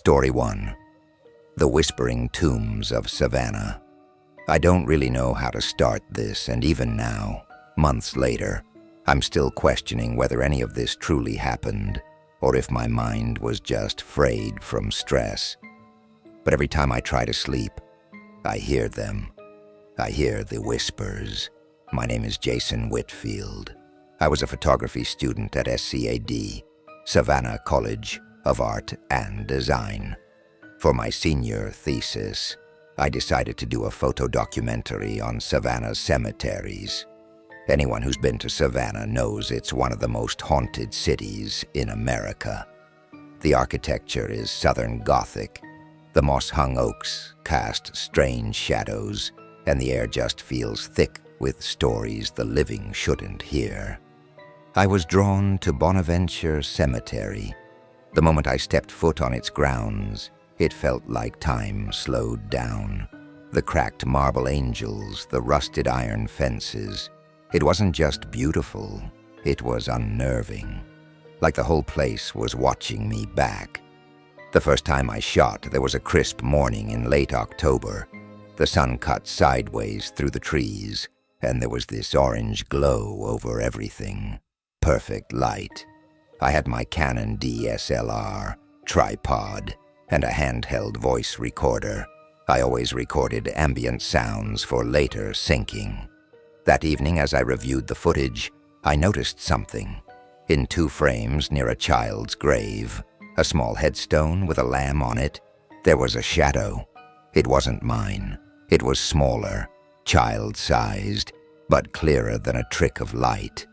Story 1. The Whispering Tombs of Savannah. I don't really know how to start this, and even now, months later, I'm still questioning whether any of this truly happened, or if my mind was just frayed from stress. But every time I try to sleep, I hear them. I hear the whispers. My name is Jason Whitfield. I was a photography student at SCAD, Savannah College of Art and Design. For my senior thesis, I decided to do a photo documentary on Savannah's cemeteries. Anyone who's been to Savannah knows it's one of the most haunted cities in America. The architecture is Southern Gothic. The moss-hung oaks cast strange shadows, and the air just feels thick with stories the living shouldn't hear. I was drawn to Bonaventure Cemetery. The moment I stepped foot on its grounds, it felt like time slowed down. The cracked marble angels, the rusted iron fences. It wasn't just beautiful, it was unnerving. Like the whole place was watching me back. The first time I shot, there was a crisp morning in late October. The sun cut sideways through the trees, and there was this orange glow over everything. Perfect light. I had my Canon DSLR, tripod, and a handheld voice recorder. I always recorded ambient sounds for later syncing. That evening, as I reviewed the footage, I noticed something. In 2 frames near a child's grave, a small headstone with a lamb on it, there was a shadow. It wasn't mine. It was smaller, child-sized, but clearer than a trick of light.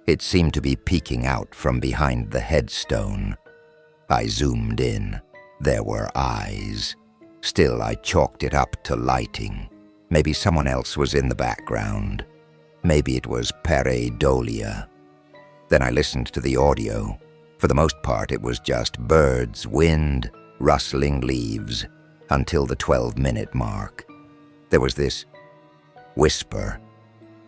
It seemed to be peeking out from behind the headstone. I zoomed in. There were eyes. Still, I chalked it up to lighting. Maybe someone else was in the background. Maybe it was pareidolia. Then I listened to the audio. For the most part, it was just birds, wind, rustling leaves, until the 12-minute mark. There was this whisper.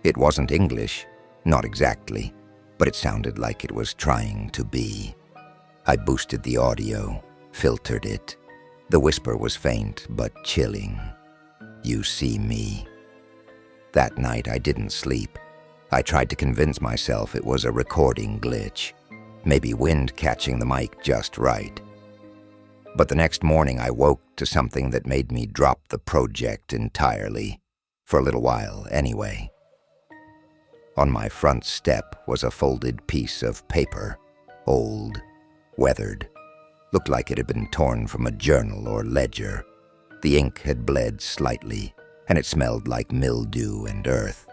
It wasn't English, not exactly, but it sounded like it was trying to be. I boosted the audio, filtered it. The whisper was faint but chilling. You see me. That night I didn't sleep. I tried to convince myself it was a recording glitch, maybe wind catching the mic just right. But the next morning I woke to something that made me drop the project entirely, for a little while anyway. On my front step was a folded piece of paper, old, weathered. Looked like it had been torn from a journal or ledger. The ink had bled slightly, and it smelled like mildew and earth.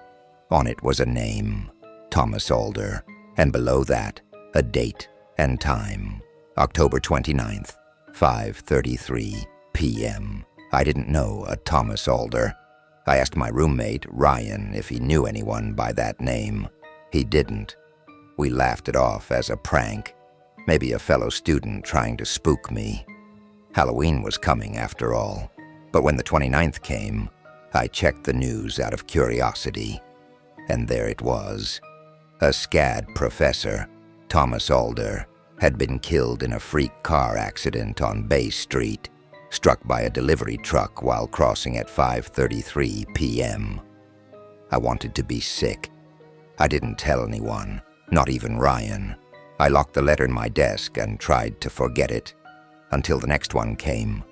On it was a name, Thomas Alder, and below that, a date and time, October 29th, 5:33 p.m. I didn't know a Thomas Alder. I asked my roommate, Ryan, if he knew anyone by that name. He didn't. We laughed it off as a prank, maybe a fellow student trying to spook me. Halloween was coming after all, but when the 29th came, I checked the news out of curiosity. And there it was. A SCAD professor, Thomas Alder, had been killed in a freak car accident on Bay Street, struck by a delivery truck while crossing at 5:33 p.m. I wanted to be sick. I didn't tell anyone, not even Ryan. I locked the letter in my desk and tried to forget it, until the next one came.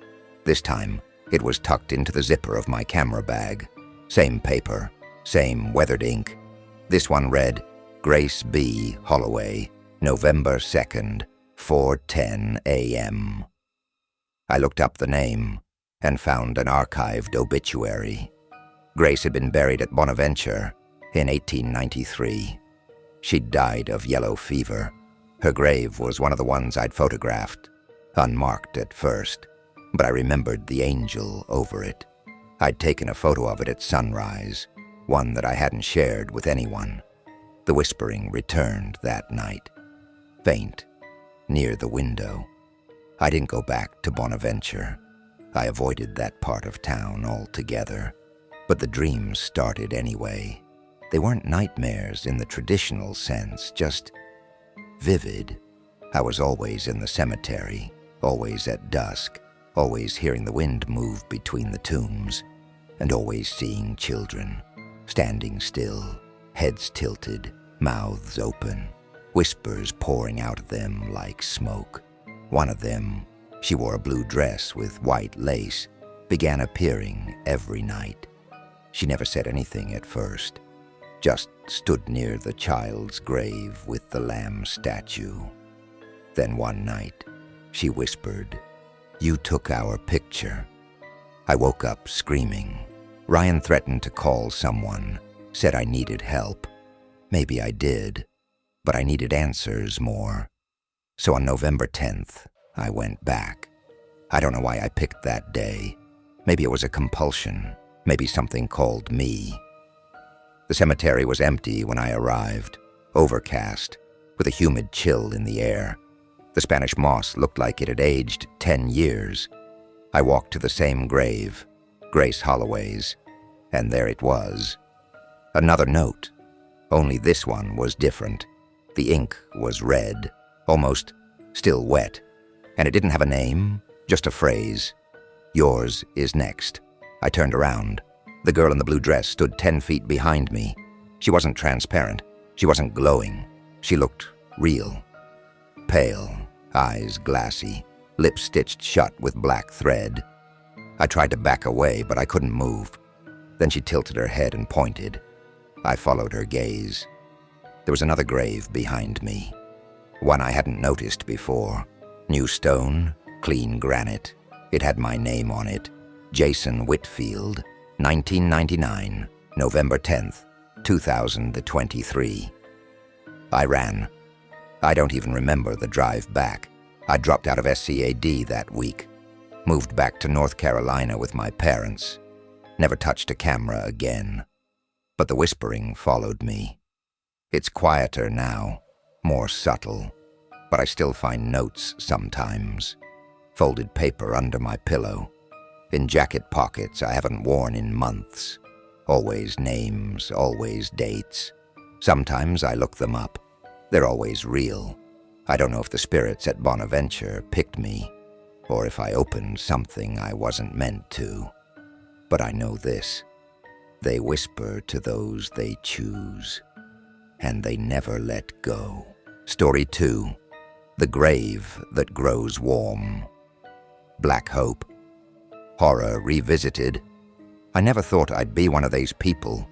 This time, it was tucked into the zipper of my camera bag. Same paper, same weathered ink. This one read, Grace B. Holloway, November 2nd, 4:10 a.m. I looked up the name and found an archived obituary. Grace had been buried at Bonaventure in 1893. She'd died of yellow fever. Her grave was one of the ones I'd photographed, unmarked at first, but I remembered the angel over it. I'd taken a photo of it at sunrise, one that I hadn't shared with anyone. The whispering returned that night, faint, near the window. I didn't go back to Bonaventure. I avoided that part of town altogether. But the dreams started anyway. They weren't nightmares in the traditional sense, just vivid. I was always in the cemetery, always at dusk, always hearing the wind move between the tombs, and always seeing children, standing still, heads tilted, mouths open, whispers pouring out of them like smoke. One of them, she wore a blue dress with white lace, began appearing every night. She never said anything at first, just stood near the child's grave with the lamb statue. Then one night, she whispered, "You took our picture." I woke up screaming. Ryan threatened to call someone, said I needed help. Maybe I did, but I needed answers more. So on November 10th, I went back. I don't know why I picked that day. Maybe it was a compulsion. Maybe something called me. The cemetery was empty when I arrived, overcast, with a humid chill in the air. The Spanish moss looked like it had aged 10 years. I walked to the same grave, Grace Holloway's, and there it was. Another note, only this one was different. The ink was red, almost still wet, and it didn't have a name, just a phrase. "Yours is next." I turned around. The girl in the blue dress stood 10 feet behind me. She wasn't transparent. She wasn't glowing. She looked real. Pale, eyes glassy, lips stitched shut with black thread. I tried to back away, but I couldn't move. Then she tilted her head and pointed. I followed her gaze. There was another grave behind me, one I hadn't noticed before. New stone, clean granite. It had my name on it. Jason Whitfield, 1999, November 10th, 2023. I ran. I don't even remember the drive back. I dropped out of SCAD that week. Moved back to North Carolina with my parents. Never touched a camera again. But the whispering followed me. It's quieter now, more subtle, but I still find notes sometimes. Folded paper under my pillow. In jacket pockets I haven't worn in months. Always names, always dates. Sometimes I look them up. They're always real. I don't know if the spirits at Bonaventure picked me, or if I opened something I wasn't meant to. But I know this. They whisper to those they choose, and they never let go. Story 2. The Grave That Grows Warm. Black Hope. Horror revisited. I never thought I'd be one of these people.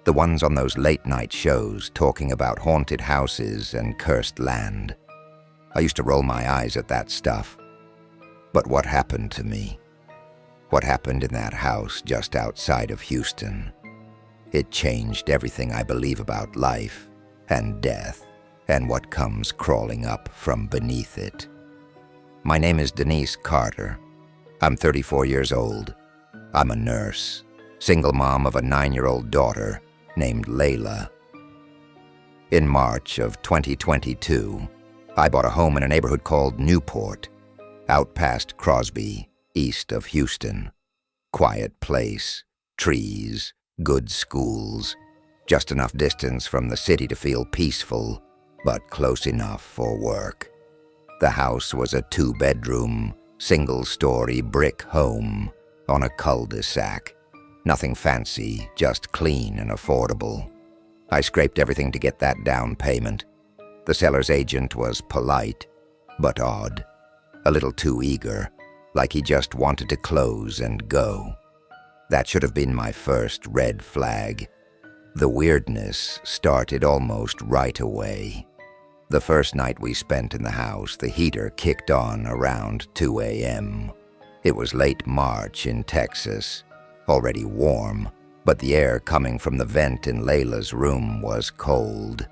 The ones on those late-night shows talking about haunted houses and cursed land. I used to roll my eyes at that stuff. But what happened to me? What happened in that house just outside of Houston? It changed everything I believe about life and death and what comes crawling up from beneath it. My name is Denise Carter. I'm 34 years old. I'm a nurse, single mom of a 9-year-old daughter named Layla. In March of 2022, I bought a home in a neighborhood called Newport, out past Crosby, east of Houston. Quiet place, trees, good schools, just enough distance from the city to feel peaceful, but close enough for work. The house was a 2-bedroom, single-story brick home on a cul-de-sac. Nothing fancy, just clean and affordable. I scraped everything to get that down payment. The seller's agent was polite, but odd. A little too eager, like he just wanted to close and go. That should have been my first red flag. The weirdness started almost right away. The first night we spent in the house, the heater kicked on around 2 a.m. It was late March in Texas, already warm, but the air coming from the vent in Layla's room was cold.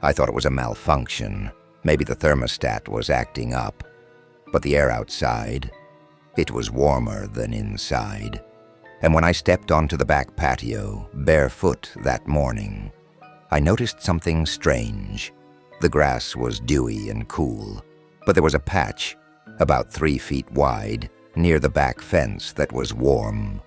I thought it was a malfunction. Maybe the thermostat was acting up. But the air outside, it was warmer than inside. And when I stepped onto the back patio, barefoot that morning, I noticed something strange. The grass was dewy and cool, but there was a patch, about 3 feet wide, near the back fence that was warm.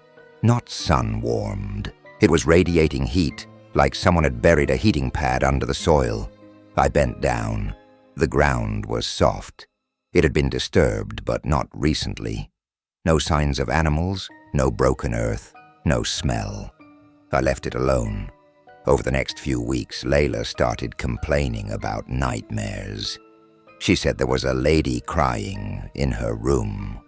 Not sun-warmed. It was radiating heat, like someone had buried a heating pad under the soil. I bent down. The ground was soft. It had been disturbed, but not recently. No signs of animals, no broken earth, no smell. I left it alone. Over the next few weeks, Layla started complaining about nightmares. She said there was a lady crying in her room.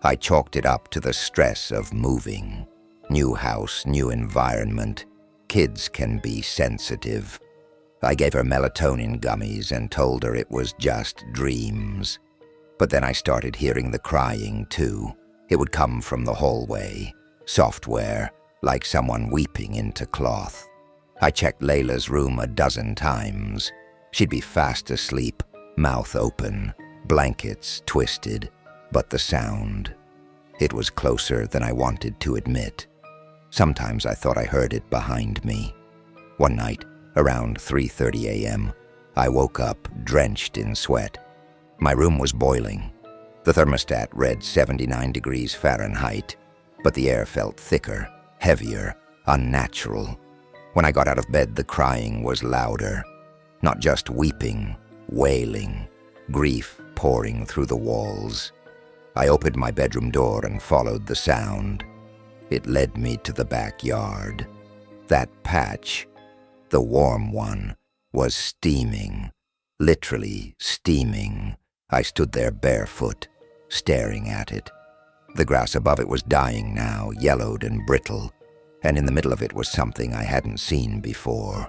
I chalked it up to the stress of moving. New house, new environment. Kids can be sensitive. I gave her melatonin gummies and told her it was just dreams. But then I started hearing the crying too. It would come from the hallway. Software, like someone weeping into cloth. I checked Layla's room a dozen times. She'd be fast asleep, mouth open, blankets twisted, but the sound. It was closer than I wanted to admit. Sometimes I thought I heard it behind me. One night, around 3:30 a.m., I woke up drenched in sweat. My room was boiling. The thermostat read 79 degrees Fahrenheit, but the air felt thicker, heavier, unnatural. When I got out of bed, the crying was louder. Not just weeping, wailing, grief pouring through the walls. I opened my bedroom door and followed the sound. It led me to the backyard. That patch, the warm one, was steaming, literally steaming. I stood there barefoot, staring at it. The grass above it was dying now, yellowed and brittle, and in the middle of it was something I hadn't seen before.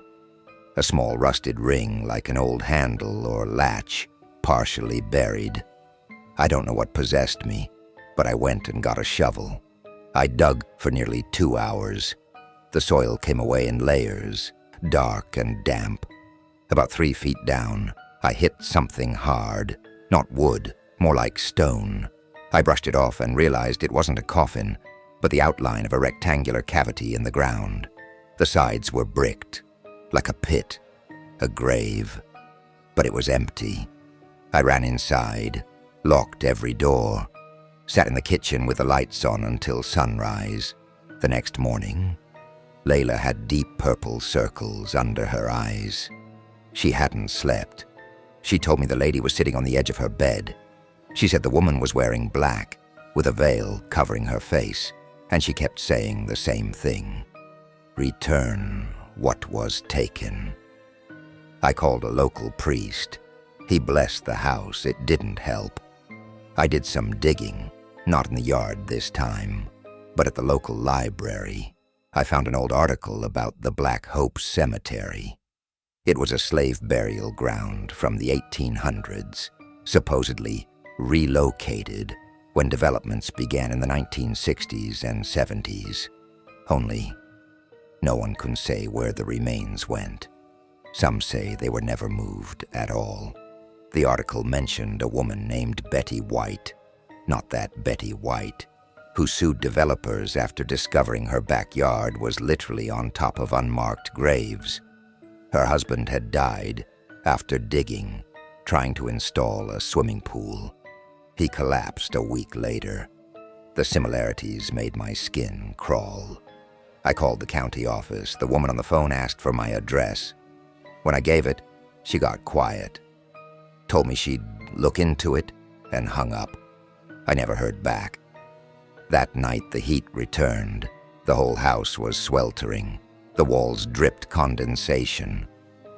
A small rusted ring like an old handle or latch, partially buried. I don't know what possessed me, but I went and got a shovel. I dug for nearly 2 hours. The soil came away in layers, dark and damp. About 3 feet down, I hit something hard, not wood, more like stone. I brushed it off and realized it wasn't a coffin, but the outline of a rectangular cavity in the ground. The sides were bricked, like a pit, a grave, but it was empty. I ran inside, locked every door, sat in the kitchen with the lights on until sunrise. The next morning, Layla had deep purple circles under her eyes. She hadn't slept. She told me the lady was sitting on the edge of her bed. She said the woman was wearing black, with a veil covering her face, and she kept saying the same thing. Return what was taken. I called a local priest. He blessed the house. It didn't help. I did some digging, not in the yard this time, but at the local library. I found an old article about the Black Hope Cemetery. It was a slave burial ground from the 1800s, supposedly relocated when developments began in the 1960s and 70s. Only, no one can say where the remains went. Some say they were never moved at all. The article mentioned a woman named Betty White, not that Betty White, who sued developers after discovering her backyard was literally on top of unmarked graves. Her husband had died after digging, trying to install a swimming pool. He collapsed a week later. The similarities made my skin crawl. I called the county office. The woman on the phone asked for my address. When I gave it, she got quiet, told me she'd look into it, and hung up. I never heard back. That night, the heat returned. The whole house was sweltering. The walls dripped condensation.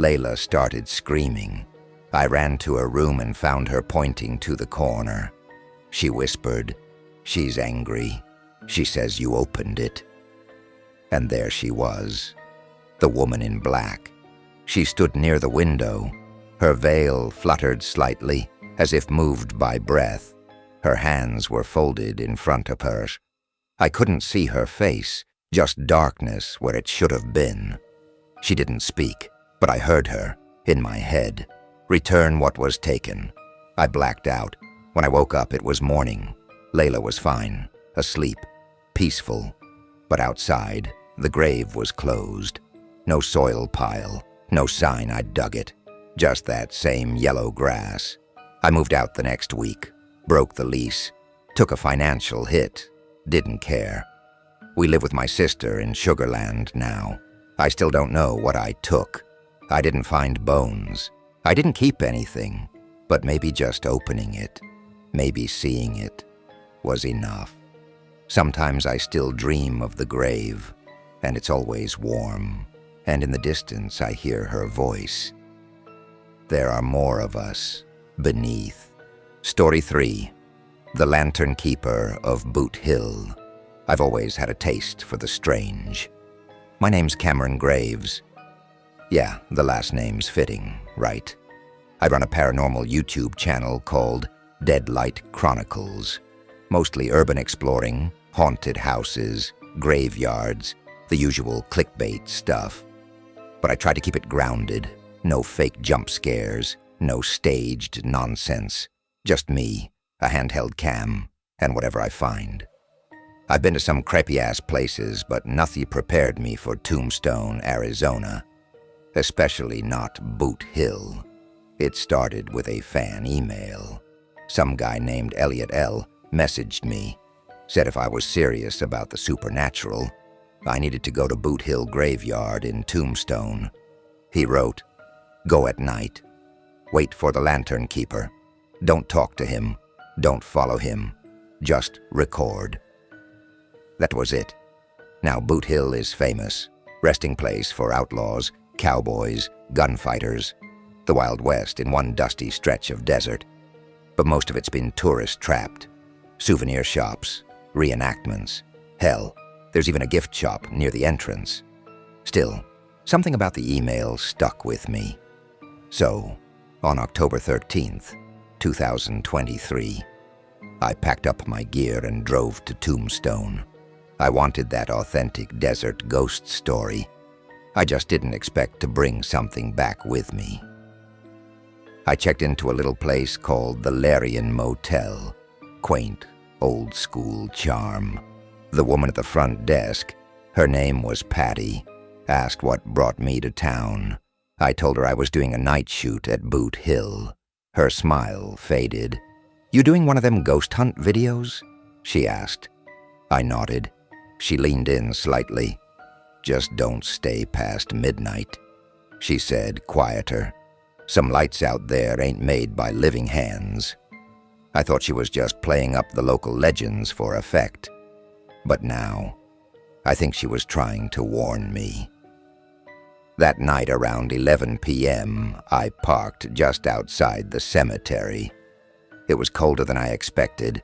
Layla started screaming. I ran to her room and found her pointing to the corner. She whispered, "She's angry. She says you opened it." And there she was, the woman in black. She stood near the window. Her veil fluttered slightly, as if moved by breath. Her hands were folded in front of her. I couldn't see her face, just darkness where it should have been. She didn't speak, but I heard her, in my head. Return what was taken. I blacked out. When I woke up, it was morning. Layla was fine, asleep, peaceful. But outside, the grave was closed. No soil pile, no sign I'd dug it. Just that same yellow grass. I moved out the next week, broke the lease, took a financial hit, didn't care. We live with my sister in Sugarland now. I still don't know what I took. I didn't find bones. I didn't keep anything, but maybe just opening it, maybe seeing it, was enough. Sometimes I still dream of the grave, and it's always warm, and in the distance I hear her voice. There are more of us, beneath. Story 3. The Lantern Keeper of Boot Hill. I've always had a taste for the strange. My name's Cameron Graves. Yeah, the last name's fitting, right? I run a paranormal YouTube channel called Deadlight Chronicles. Mostly urban exploring, haunted houses, graveyards, the usual clickbait stuff. But I try to keep it grounded. No fake jump scares, no staged nonsense. Just me, a handheld cam, and whatever I find. I've been to some crappy-ass places, but nothing prepared me for Tombstone, Arizona. Especially not Boot Hill. It started with a fan email. Some guy named Elliot L. messaged me, said if I was serious about the supernatural, I needed to go to Boot Hill Graveyard in Tombstone. He wrote, "Go at night. Wait for the Lantern Keeper. Don't talk to him. Don't follow him. Just record." That was it. Now Boot Hill is famous. Resting place for outlaws, cowboys, gunfighters. The Wild West in one dusty stretch of desert. But most of it's been tourist-trapped. Souvenir shops, reenactments. Hell, there's even a gift shop near the entrance. Still, something about the email stuck with me. So, on October 13th, 2023, I packed up my gear and drove to Tombstone. I wanted that authentic desert ghost story. I just didn't expect to bring something back with me. I checked into a little place called the Larian Motel. Quaint, old-school charm. The woman at the front desk, her name was Patty, asked what brought me to town. I told her I was doing a night shoot at Boot Hill. Her smile faded. "You doing one of them ghost hunt videos?" she asked. I nodded. She leaned in slightly. "Just don't stay past midnight," she said, quieter. "Some lights out there ain't made by living hands." I thought she was just playing up the local legends for effect. But now, I think she was trying to warn me. That night around 11 p.m., I parked just outside the cemetery. It was colder than I expected,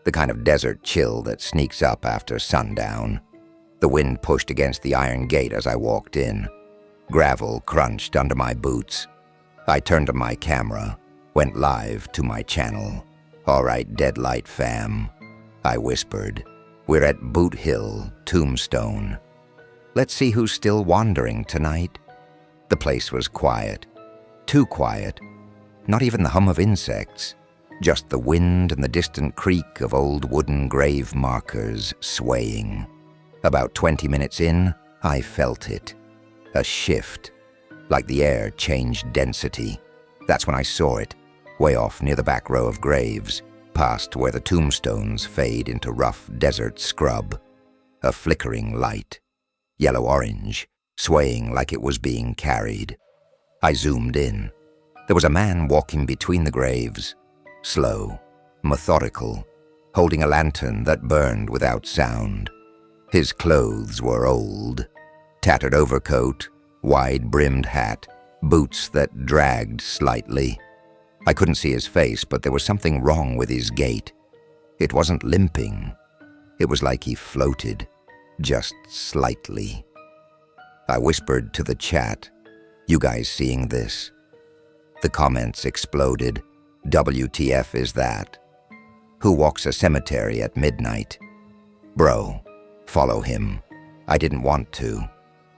the kind of desert chill that sneaks up after sundown. The wind pushed against the iron gate as I walked in. Gravel crunched under my boots. I turned to my camera, went live to my channel. "All right, Deadlight fam," I whispered. "We're at Boot Hill, Tombstone. Let's see who's still wandering tonight." The place was quiet. Too quiet. Not even the hum of insects. Just the wind and the distant creak of old wooden grave markers swaying. About 20 minutes in, I felt it. A shift. Like the air changed density. That's when I saw it, way off near the back row of graves, past where the tombstones fade into rough desert scrub. A flickering light. Yellow-orange, swaying like it was being carried. I zoomed in. There was a man walking between the graves. Slow, methodical, holding a lantern that burned without sound. His clothes were old. Tattered overcoat, wide-brimmed hat, boots that dragged slightly. I couldn't see his face, but there was something wrong with his gait. It wasn't limping. It was like he floated, just slightly. I whispered to the chat, "You guys seeing this?" The comments exploded. "WTF is that? Who walks a cemetery at midnight? Bro, follow him." I didn't want to.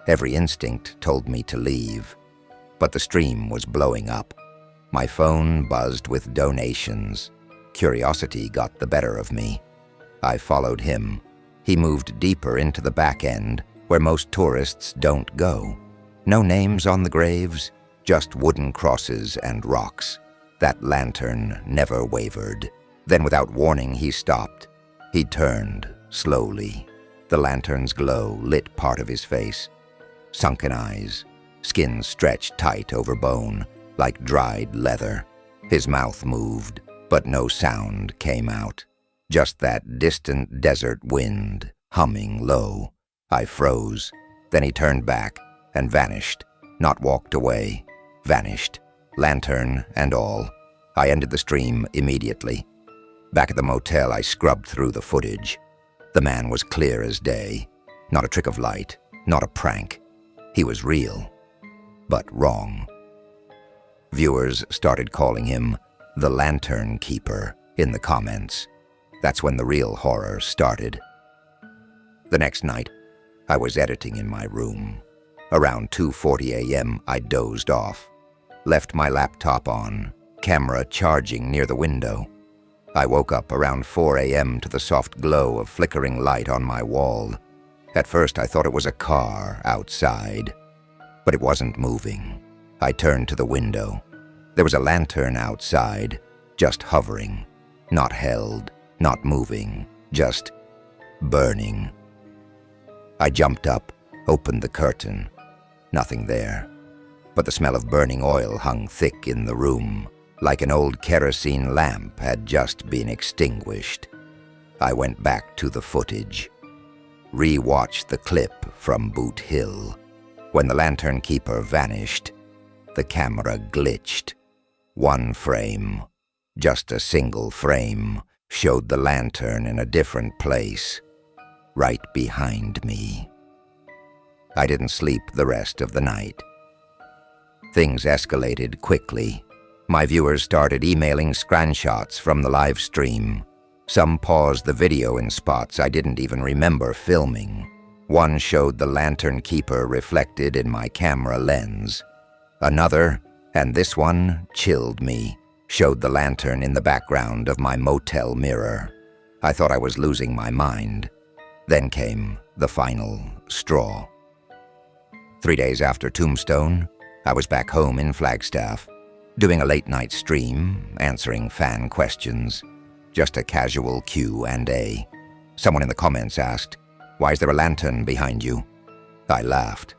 Every instinct told me to leave. But the stream was blowing up. My phone buzzed with donations. Curiosity got the better of me. I followed him. He moved deeper into the back end, where most tourists don't go. No names on the graves, just wooden crosses and rocks. That lantern never wavered. Then without warning, he stopped. He turned, slowly. The lantern's glow lit part of his face. Sunken eyes, skin stretched tight over bone, like dried leather. His mouth moved, but no sound came out. Just that distant desert wind, humming low. I froze. Then he turned back and vanished. Not walked away. Vanished. Lantern and all. I ended the stream immediately. Back at the motel, I scrubbed through the footage. The man was clear as day. Not a trick of light. Not a prank. He was real. But wrong. Viewers started calling him the Lantern Keeper in the comments. That's when the real horror started. The next night, I was editing in my room. Around 2:40 a.m., I dozed off. Left my laptop on, camera charging near the window. I woke up around 4 a.m. to the soft glow of flickering light on my wall. At first, I thought it was a car outside, but it wasn't moving. I turned to the window. There was a lantern outside, just hovering, not held, not moving, just burning. I jumped up, opened the curtain. Nothing there, but the smell of burning oil hung thick in the room, like an old kerosene lamp had just been extinguished. I went back to the footage, re-watched the clip from Boot Hill. When the Lantern Keeper vanished, the camera glitched. One frame, just a single frame, showed the lantern in a different place, right behind me. I didn't sleep the rest of the night. Things escalated quickly. My viewers started emailing screenshots from the live stream. Some paused the video in spots I didn't even remember filming. One showed the Lantern Keeper reflected in my camera lens. Another, and this one chilled me, showed the lantern in the background of my motel mirror. I thought I was losing my mind. Then came the final straw. 3 days after Tombstone, I was back home in Flagstaff, doing a late-night stream, answering fan questions. Just a casual Q&A. Someone in the comments asked, "Why is there a lantern behind you?" I laughed.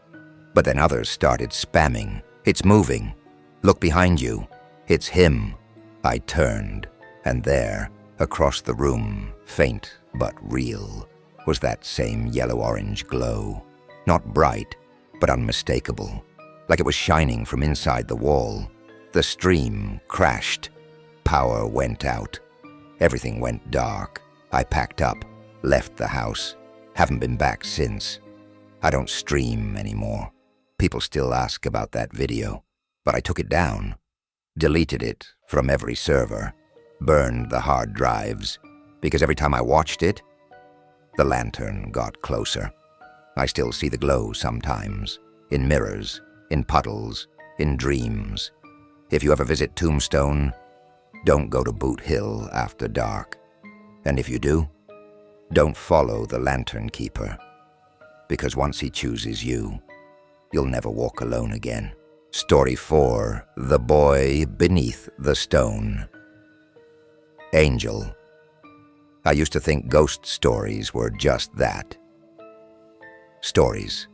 But then others started spamming. "It's moving. Look behind you. It's him." I turned, and there, across the room, faint but real, was that same yellow-orange glow. Not bright, but unmistakable, like it was shining from inside the wall. The stream crashed. Power went out. Everything went dark. I packed up, left the house. Haven't been back since. I don't stream anymore. People still ask about that video, but I took it down. Deleted it from every server. Burned the hard drives, because every time I watched it, the lantern got closer. I still see the glow sometimes, in mirrors, in puddles, in dreams. If you ever visit Tombstone, don't go to Boot Hill after dark. And if you do, don't follow the Lantern Keeper, because once he chooses you, you'll never walk alone again. Story 4, The Boy Beneath the Stone. Angel. I used to think ghost stories were just that. Stories,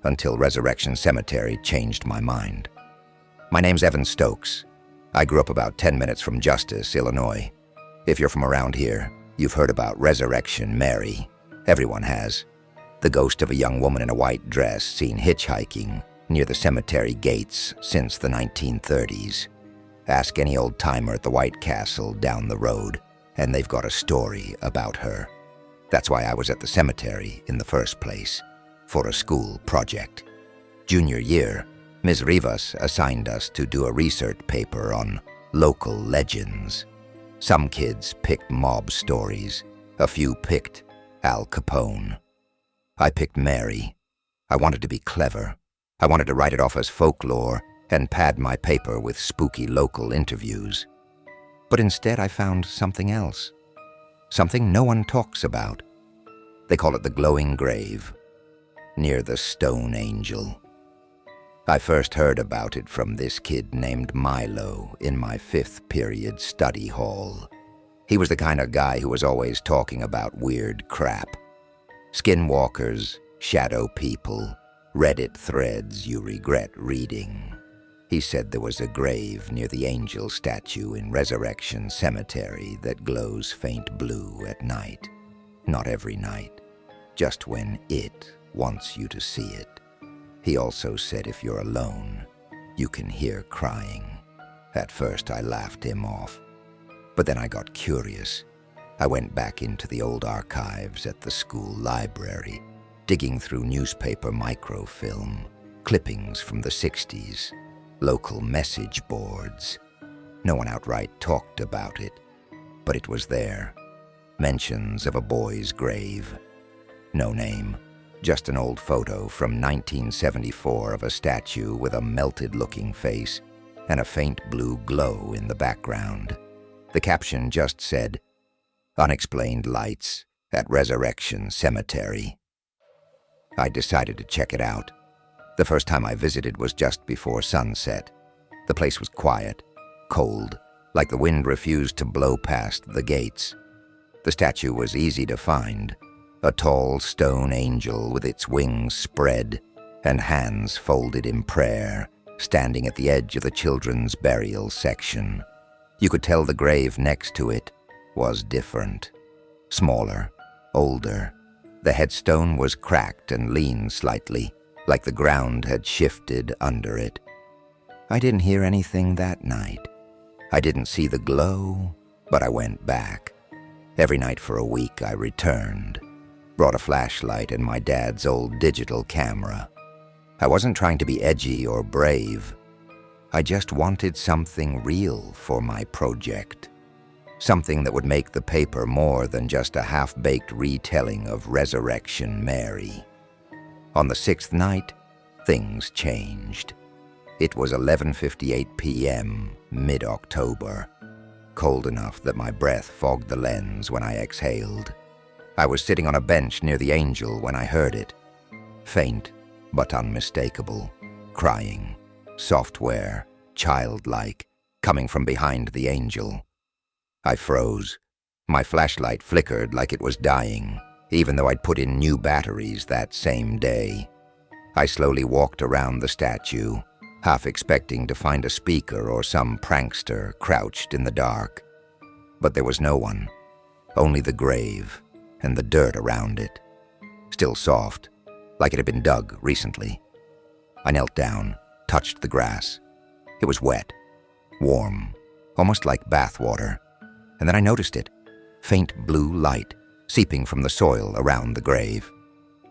until Resurrection Cemetery changed my mind. My name's Evan Stokes. I grew up about 10 minutes from Justice, Illinois. If you're from around here, you've heard about Resurrection Mary. Everyone has. The ghost of a young woman in a white dress seen hitchhiking near the cemetery gates since the 1930s. Ask any old-timer at the White Castle down the road, and they've got a story about her. That's why I was at the cemetery in the first place, for a school project. Junior year, Ms. Rivas assigned us to do a research paper on local legends. Some kids picked mob stories. A few picked Al Capone. I picked Mary. I wanted to be clever. I wanted to write it off as folklore and pad my paper with spooky local interviews. But instead I found something else. Something no one talks about. They call it the glowing grave, near the Stone Angel. I first heard about it from this kid named Milo in my 5th period study hall. He was the kind of guy who was always talking about weird crap. Skinwalkers, shadow people, Reddit threads you regret reading. He said there was a grave near the angel statue in Resurrection Cemetery that glows faint blue at night. Not every night, just when it wants you to see it. He also said if you're alone, you can hear crying. At first I laughed him off, but then I got curious. I went back into the old archives at the school library, digging through newspaper microfilm, clippings from the 60s, local message boards. No one outright talked about it, but it was there. Mentions of a boy's grave. No name, just an old photo from 1974 of a statue with a melted-looking face and a faint blue glow in the background. The caption just said, "Unexplained lights at Resurrection Cemetery." I decided to check it out. The first time I visited was just before sunset. The place was quiet, cold, like the wind refused to blow past the gates. The statue was easy to find, a tall stone angel with its wings spread and hands folded in prayer, standing at the edge of the children's burial section. You could tell the grave next to it was different. Smaller, older. The headstone was cracked and leaned slightly, like the ground had shifted under it. I didn't hear anything that night. I didn't see the glow, but I went back. Every night for a week I returned, brought a flashlight and my dad's old digital camera. I wasn't trying to be edgy or brave. I just wanted something real for my project. Something that would make the paper more than just a half-baked retelling of Resurrection Mary. On the 6th night, things changed. It was 11:58 p.m., mid-October. Cold enough that my breath fogged the lens when I exhaled. I was sitting on a bench near the angel when I heard it. Faint, but unmistakable. Crying. Software. Childlike. Coming from behind the angel. I froze. My flashlight flickered like it was dying, even though I'd put in new batteries that same day. I slowly walked around the statue, half expecting to find a speaker or some prankster crouched in the dark. But there was no one, only the grave and the dirt around it. Still soft, like it had been dug recently. I knelt down, touched the grass. It was wet, warm, almost like bath water. And then I noticed it, faint blue light seeping from the soil around the grave.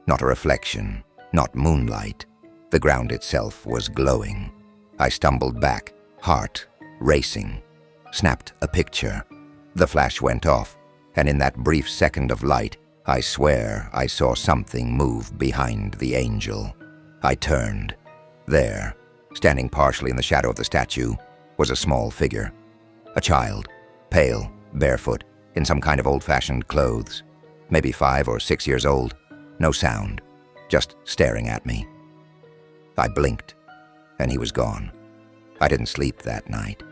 Not a reflection, not moonlight. The ground itself was glowing. I stumbled back, heart racing, snapped a picture. The flash went off, and in that brief second of light, I swear I saw something move behind the angel. I turned. There, standing partially in the shadow of the statue, was a small figure. A child, pale, barefoot, in some kind of old-fashioned clothes. Maybe 5 or 6 years old. No sound, just staring at me. I blinked, and he was gone. I didn't sleep that night.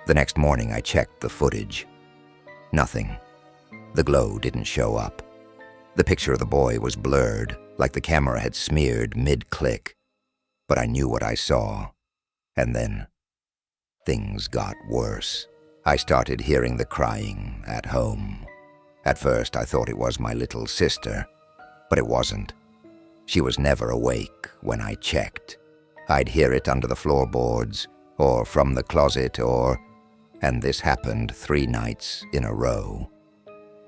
The next morning I checked the footage. Nothing. The glow didn't show up. The picture of the boy was blurred, like the camera had smeared mid-click. But I knew what I saw. And then, things got worse. I started hearing the crying at home. At first I thought it was my little sister, but it wasn't. She was never awake when I checked. I'd hear it under the floorboards, or from the closet, and this happened 3 nights in a row.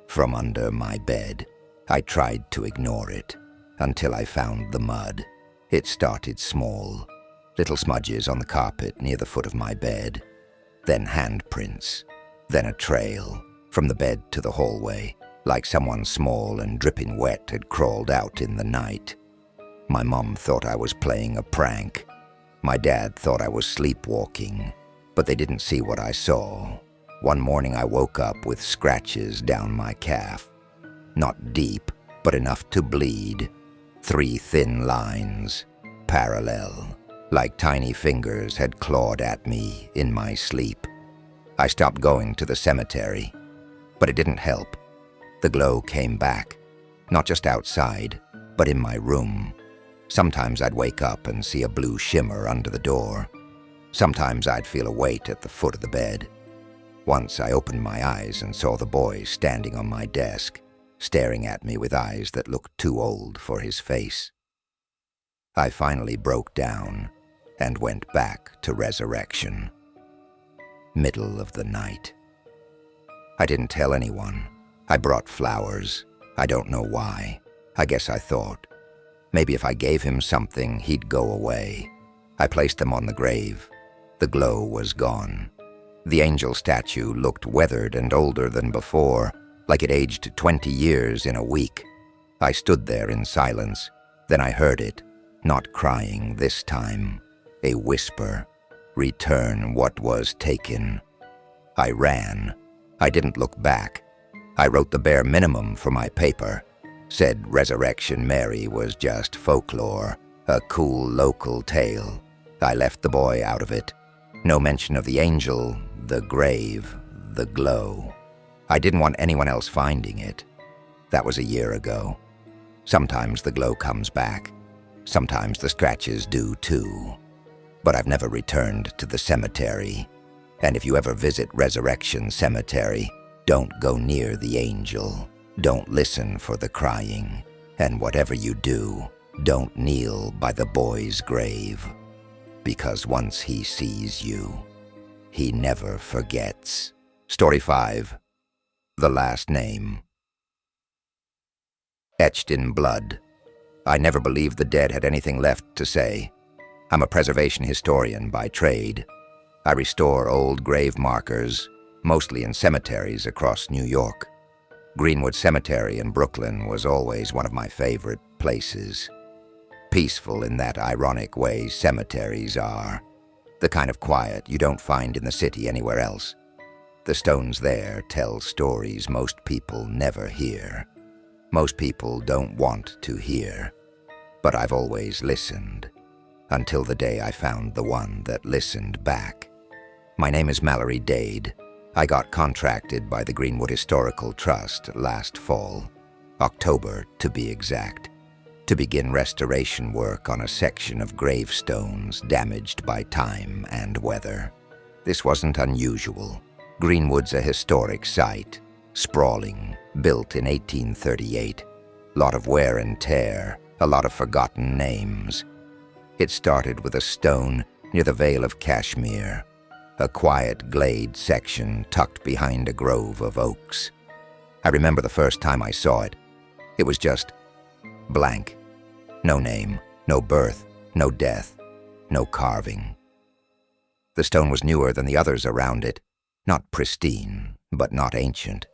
From under my bed, I tried to ignore it, until I found the mud. It started small, little smudges on the carpet near the foot of my bed, then handprints, then a trail, from the bed to the hallway, like someone small and dripping wet had crawled out in the night. My mom thought I was playing a prank. My dad thought I was sleepwalking, but they didn't see what I saw. One morning I woke up with scratches down my calf. Not deep, but enough to bleed. 3 thin lines, parallel, like tiny fingers had clawed at me in my sleep. I stopped going to the cemetery, but it didn't help. The glow came back, not just outside, but in my room. Sometimes I'd wake up and see a blue shimmer under the door. Sometimes I'd feel a weight at the foot of the bed. Once I opened my eyes and saw the boy standing on my desk, staring at me with eyes that looked too old for his face. I finally broke down and went back to Resurrection. Middle of the night. I didn't tell anyone. I brought flowers. I don't know why. I guess I thought, maybe if I gave him something, he'd go away. I placed them on the grave. The glow was gone. The angel statue looked weathered and older than before, like it aged 20 years in a week. I stood there in silence. Then I heard it, not crying this time. A whisper, "Return what was taken." I ran. I didn't look back. I wrote the bare minimum for my paper. Said Resurrection Mary was just folklore, a cool local tale. I left the boy out of it. No mention of the angel, the grave, the glow. I didn't want anyone else finding it. That was a year ago. Sometimes the glow comes back. Sometimes the scratches do too. But I've never returned to the cemetery. And if you ever visit Resurrection Cemetery, don't go near the angel. Don't listen for the crying. And whatever you do, don't kneel by the boy's grave. Because once he sees you, he never forgets. Story 5. The Last Name. Etched in blood. I never believed the dead had anything left to say. I'm a preservation historian by trade. I restore old grave markers, mostly in cemeteries across New York. Greenwood Cemetery in Brooklyn was always one of my favorite places. Peaceful in that ironic way cemeteries are. The kind of quiet you don't find in the city anywhere else. The stones there tell stories most people never hear. Most people don't want to hear. But I've always listened, until the day I found the one that listened back. My name is Mallory Dade. I got contracted by the Greenwood Historical Trust last fall, October to be exact, to begin restoration work on a section of gravestones damaged by time and weather. This wasn't unusual. Greenwood's a historic site, sprawling, built in 1838. Lot of wear and tear, a lot of forgotten names. It started with a stone near the Vale of Kashmir, a quiet glade section tucked behind a grove of oaks. I remember the first time I saw it. It was just blank. No name, no birth, no death, no carving. The stone was newer than the others around it, not pristine, but not ancient.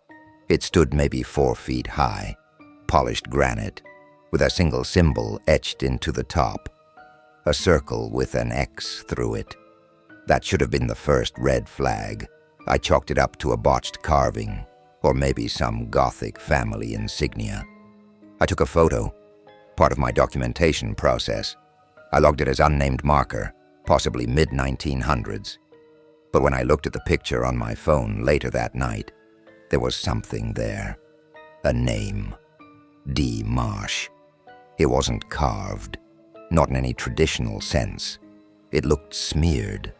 It stood maybe 4 feet high, polished granite, with a single symbol etched into the top, a circle with an X through it. That should have been the first red flag. I chalked it up to a botched carving, or maybe some Gothic family insignia. I took a photo, part of my documentation process. I logged it as unnamed marker, possibly mid-1900s. But when I looked at the picture on my phone later that night, there was something there. A name. D. Marsh. It wasn't carved, not in any traditional sense. It looked smeared,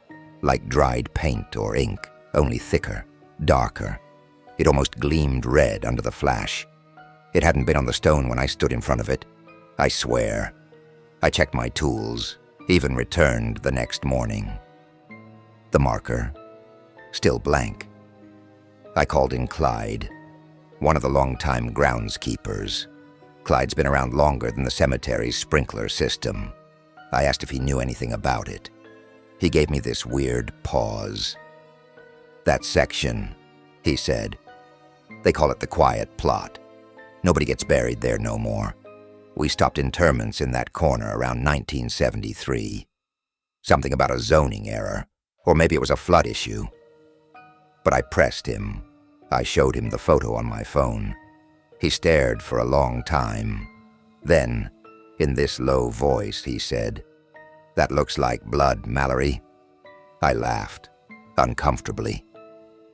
like dried paint or ink, only thicker, darker. It almost gleamed red under the flash. It hadn't been on the stone when I stood in front of it. I swear. I checked my tools, even returned the next morning. The marker, still blank. I called in Clyde, one of the longtime groundskeepers. Clyde's been around longer than the cemetery's sprinkler system. I asked if he knew anything about it. He gave me this weird pause. That section, he said. They call it the quiet plot. Nobody gets buried there no more. We stopped interments in that corner around 1973. Something about a zoning error, or maybe it was a flood issue. But I pressed him. I showed him the photo on my phone. He stared for a long time. Then, in this low voice, he said, "That looks like blood, Mallory." I laughed, uncomfortably.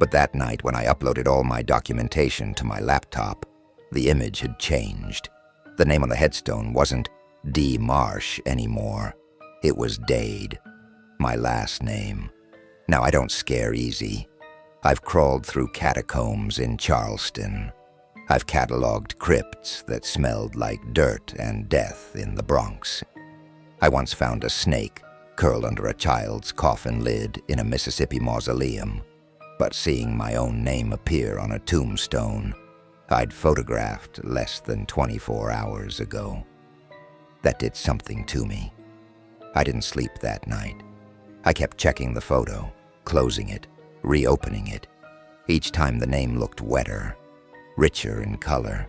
But that night when I uploaded all my documentation to my laptop, the image had changed. The name on the headstone wasn't D. Marsh anymore. It was Dade, my last name. Now, I don't scare easy. I've crawled through catacombs in Charleston. I've cataloged crypts that smelled like dirt and death in the Bronx. I once found a snake curled under a child's coffin lid in a Mississippi mausoleum, but seeing my own name appear on a tombstone I'd photographed less than 24 hours ago, that did something to me. I didn't sleep that night. I kept checking the photo, closing it, reopening it. Each time the name looked wetter, richer in color,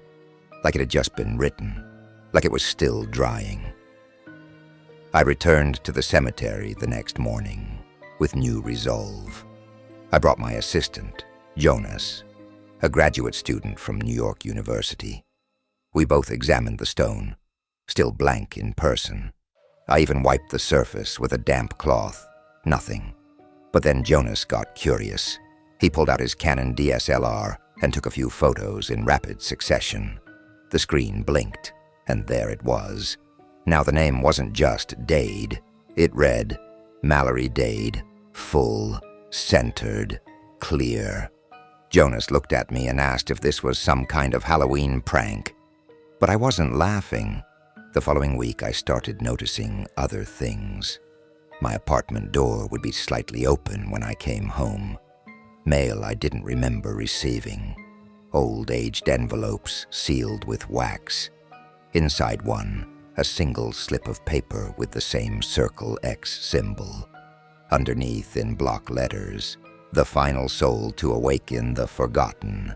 like it had just been written, like it was still drying. I returned to the cemetery the next morning with new resolve. I brought my assistant, Jonas, a graduate student from New York University. We both examined the stone, still blank in person. I even wiped the surface with a damp cloth. Nothing. But then Jonas got curious. He pulled out his Canon DSLR and took a few photos in rapid succession. The screen blinked, and there it was. Now the name wasn't just Dade. It read, Mallory Dade, full, centered, clear. Jonas looked at me and asked if this was some kind of Halloween prank. But I wasn't laughing. The following week I started noticing other things. My apartment door would be slightly open when I came home. Mail I didn't remember receiving. Old aged envelopes sealed with wax. Inside one, a single slip of paper with the same circle X symbol. Underneath in block letters, the final soul to awaken the forgotten.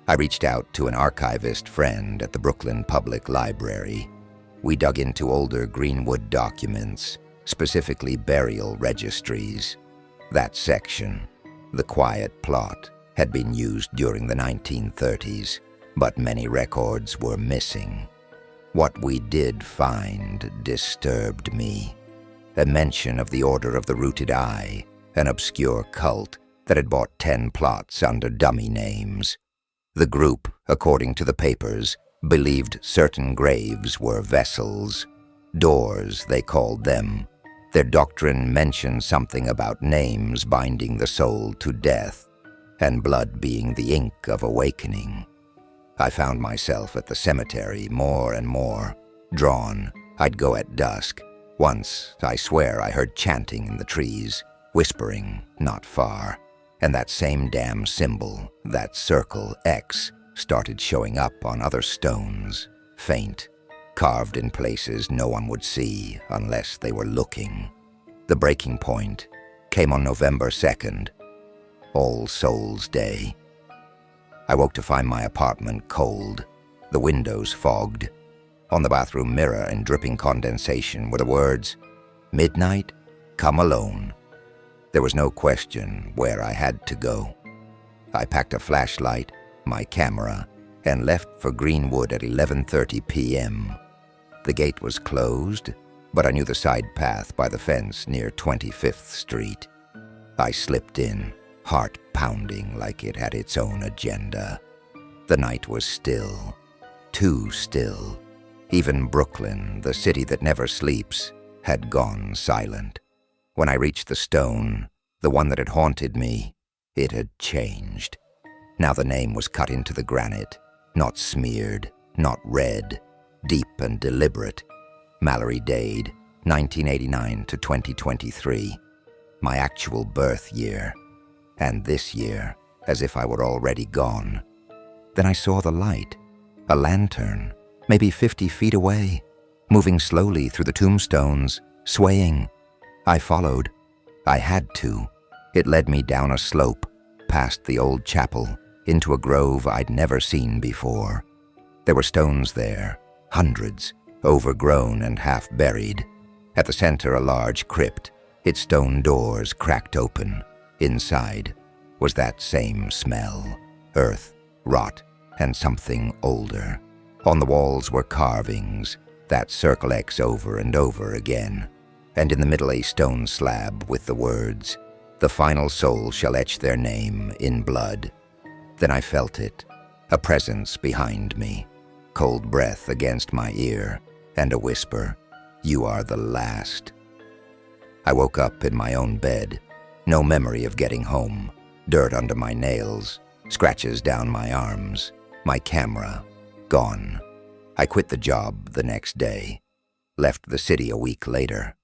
I reached out to an archivist friend at the Brooklyn Public Library. We dug into older Greenwood documents, specifically burial registries. That section, the quiet plot, had been used during the 1930s, but many records were missing. What we did find disturbed me. A mention of the Order of the Rooted Eye, an obscure cult that had bought 10 plots under dummy names. The group, according to the papers, believed certain graves were vessels. Doors, they called them. Their doctrine mentioned something about names binding the soul to death, and blood being the ink of awakening. I found myself at the cemetery more and more. Drawn, I'd go at dusk. Once, I swear, I heard chanting in the trees, whispering not far. And that same damn symbol, that circle X, started showing up on other stones, faint, carved in places no one would see unless they were looking. The breaking point came on November 2nd, All Souls Day. I woke to find my apartment cold, the windows fogged. On the bathroom mirror in dripping condensation were the words, "Midnight, come alone." There was no question where I had to go. I packed a flashlight, my camera, and left for Greenwood at 11:30 p.m. The gate was closed, but I knew the side path by the fence near 25th Street. I slipped in, heart pounding like it had its own agenda. The night was still, too still. Even Brooklyn, the city that never sleeps, had gone silent. When I reached the stone, the one that had haunted me, it had changed. Now the name was cut into the granite, not smeared, not red, deep and deliberate. Mallory Dade, 1989 to 2023, my actual birth year. And this year, as if I were already gone. Then I saw the light, a lantern, maybe 50 feet away, moving slowly through the tombstones, swaying. I followed. I had to. It led me down a slope, past the old chapel, into a grove I'd never seen before. There were stones there, hundreds, overgrown and half-buried. At the center, a large crypt, its stone doors cracked open. Inside was that same smell, earth, rot, and something older. On the walls were carvings, that circle X over and over again, and in the middle a stone slab with the words, "The final soul shall etch their name in blood." Then I felt it, a presence behind me, cold breath against my ear. and a whisper, "You are the last." I woke up in my own bed, no memory of getting home, dirt under my nails, scratches down my arms, my camera, gone. I quit the job the next day, left the city a week later.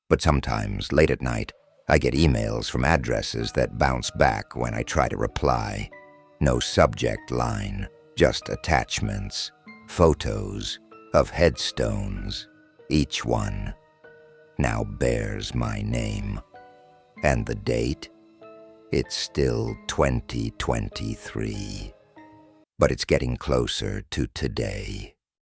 But sometimes, late at night, I get emails from addresses that bounce back when I try to reply. No subject line, just attachments, photos of headstones. Each one now bears my name. And the date? It's still 2023. But it's getting closer to today.